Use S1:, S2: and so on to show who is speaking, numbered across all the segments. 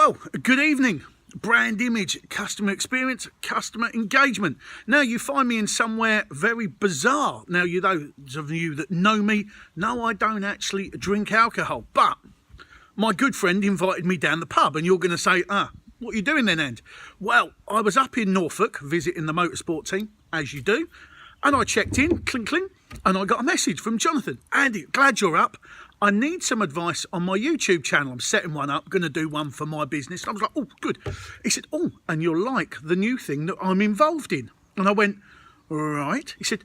S1: Well, good evening. Brand image, customer experience, customer engagement. Now you find me in somewhere very bizarre. Now, those of you that know me know I don't actually drink alcohol, but my good friend invited me down the pub, and you're going to say, what are you doing then, End? Well, I was up in Norfolk visiting the motorsport team, as you do, and I checked in, clink, clink, and I got a message from Jonathan. Andy, glad you're up. I need some advice on my YouTube channel. I'm setting one up, going to do one for my business. And I was like, oh, good. He said, oh, and you'll like the new thing that I'm involved in. And I went, right. He said,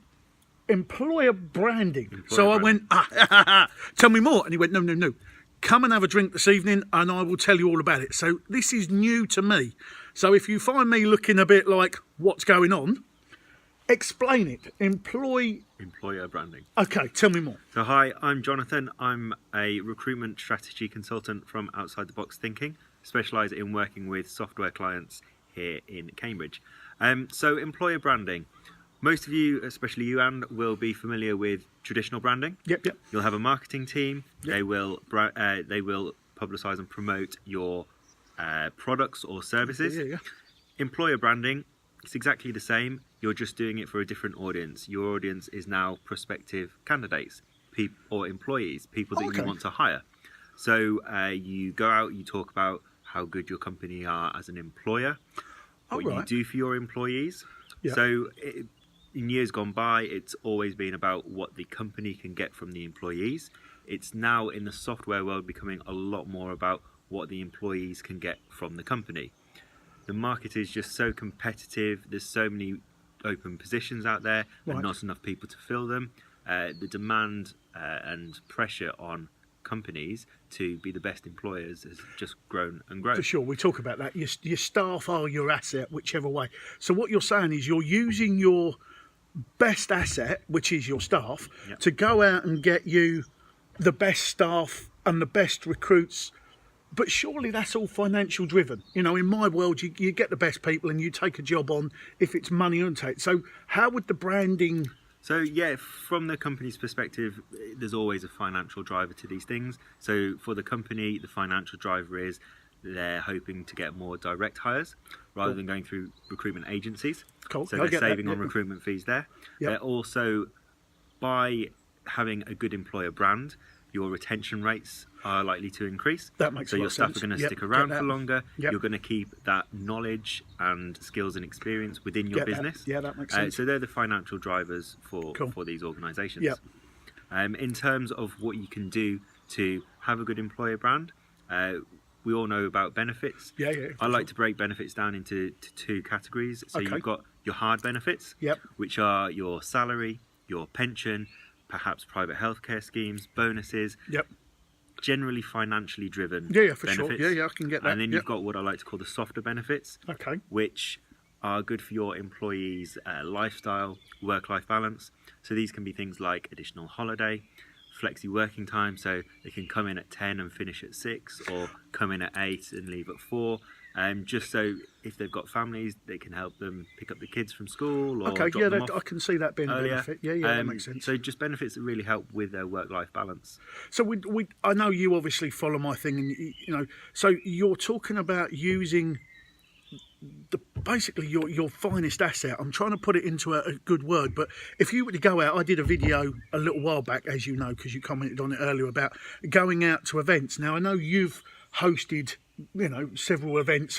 S1: employer branding. I went, tell me more. And he went, no. Come and have a drink this evening and I will tell you all about it. So this is new to me. So if you find me looking a bit like, what's going on? Explain it. Employer branding. Okay, tell me more.
S2: So hi, I'm Jonathan. I'm a recruitment strategy consultant from Outside the Box Thinking, specialised in working with software clients here in Cambridge. So employer branding. Most of you, especially you, Anne, will be familiar with traditional branding.
S1: Yep.
S2: You'll have a marketing team.
S1: Yep.
S2: They will publicise and promote your products or services.
S1: Yeah.
S2: Employer branding, it's exactly the same. You're just doing it for a different audience. Your audience is now prospective candidates or employees, people that you want to hire. So you go out, you talk about how good your company are as an employer, what you do for your employees.
S1: Yep.
S2: So in years gone by, it's always been about what the company can get from the employees. It's now in the software world becoming a lot more about what the employees can get from the company. The market is just so competitive. There's so many open positions out there and not enough people to fill them. The demand and pressure on companies to be the best employers has just grown and grown.
S1: For sure, we talk about that. Your staff are your asset, whichever way. So what you're saying is you're using your best asset, which is your staff, to go out and get you the best staff and the best recruits. But surely that's all financial driven. You know, in my world, you get the best people and you take a job on if it's money on take. So how would the branding...
S2: So yeah, from the company's perspective, there's always a financial driver to these things. So for the company, the financial driver is they're hoping to get more direct hires rather than going through recruitment agencies.
S1: Cool.
S2: So they're saving on recruitment fees there. They're also, by having a good employer brand, your retention rates are likely to increase.
S1: That makes
S2: so your staff are going to stick around for longer. You're going to keep that knowledge and skills and experience within your business.
S1: Yeah, that makes sense.
S2: So they're the financial drivers for these organisations. In terms of what you can do to have a good employer brand, we all know about benefits. I like to break benefits down into two categories. So you've got your hard benefits, which are your salary, your pension, perhaps private healthcare schemes, bonuses. Generally financially driven
S1: for
S2: benefits.
S1: sure. I can get that.
S2: And then you've got what I like to call the softer benefits, which are good for your employees' lifestyle, work-life balance. So these can be things like additional holiday, flexi working time, so they can come in at 10 and finish at 6, or come in at 8 and leave at 4. Just so if they've got families, they can help them pick up the kids from school or drop them off
S1: I can see that being a benefit. That makes sense.
S2: So just benefits that really help with their work-life balance.
S1: So I know you obviously follow my thing, and you know. So you're talking about using basically your finest asset. I'm trying to put it into a good word, but if you were to go out, I did a video a little while back, as you know, because you commented on it earlier about going out to events. Now I know you've hosted, several events.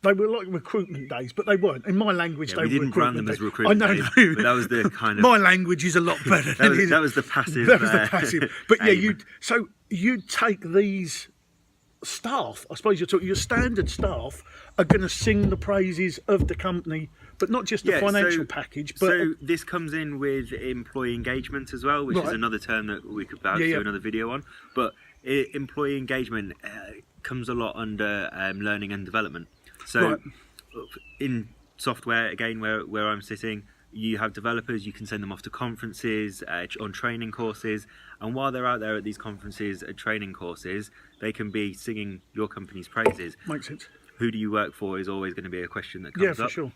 S1: They were like recruitment days, but they weren't. In my language, they were
S2: didn't brand them as recruitment days.
S1: I know.
S2: But that was the kind of...
S1: My language is a lot better.
S2: that was the passive.
S1: That was the passive. But you'd take these staff. I suppose your standard staff are going to sing the praises of the company, but not just the financial package. But
S2: so this comes in with employee engagement as well, which is another term that we could perhaps do another video on. But employee engagement comes a lot under learning and development. So in software, again, where I'm sitting, you have developers, you can send them off to conferences, on training courses, and while they're out there at these conferences and training courses, they can be singing your company's praises.
S1: Makes sense.
S2: Who do you work for is always going to be a question that comes up.
S1: Yeah, for sure.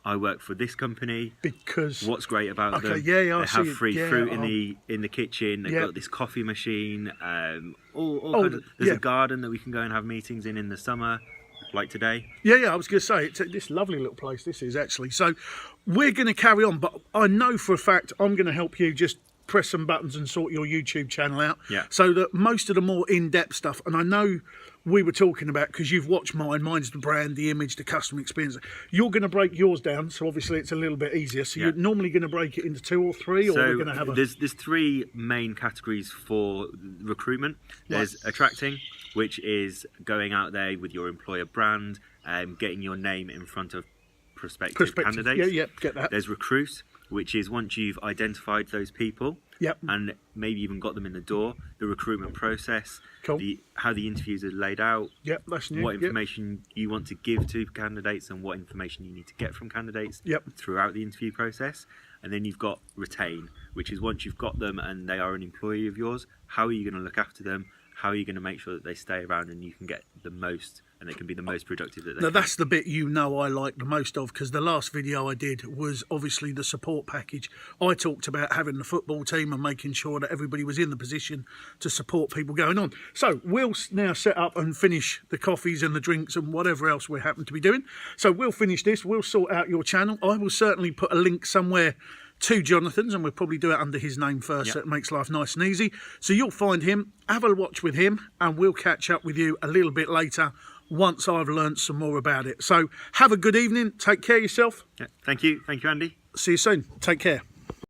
S2: I work for this company.
S1: Because
S2: What's great about them?
S1: yeah, I
S2: they
S1: see
S2: have
S1: it.
S2: free
S1: Yeah,
S2: fruit in the kitchen. They've
S1: yeah.
S2: got this coffee machine. All
S1: Oh,
S2: kinds of, there's
S1: yeah.
S2: a garden that we can go and have meetings in the summer, like today.
S1: Yeah, I was going to say, it's this lovely little place, this is actually. So we're going to carry on, but I know for a fact I'm going to help you just press some buttons and sort your YouTube channel out.
S2: Yeah.
S1: So that most of the more in-depth stuff, and I know we were talking about, because you've watched mine's the brand, the image, the customer experience. You're going to break yours down, so obviously it's a little bit easier. So you're normally going to break it into 2 or 3, or
S2: So
S1: we're going to have
S2: there's 3 main categories for recruitment. There's attracting, which is going out there with your employer brand, getting your name in front of prospective candidates.
S1: Yeah, get that.
S2: There's recruit, which is once you've identified those people, and maybe even got them in the door, the recruitment process, how the interviews are laid out,
S1: that's new.
S2: what information you want to give to candidates, and what information you need to get from candidates throughout the interview process. And then you've got retain, which is once you've got them and they are an employee of yours, how are you going to look after them? How are you going to make sure that they stay around and you can get the most, and they can be the most productive that they can?
S1: That's the bit I like the most of, because the last video I did was obviously the support package. I talked about having the football team and making sure that everybody was in the position to support people going on. So we'll now set up and finish the coffees and the drinks and whatever else we happen to be doing. So we'll finish this, we'll sort out your channel. I will certainly put a link somewhere to Jonathan's, and we'll probably do it under his name first, so it makes life nice and easy. So you'll find him, have a watch with him, and we'll catch up with you a little bit later once I've learnt some more about it. So have a good evening, take care of yourself.
S2: Thank you, Andy.
S1: See you soon, take care.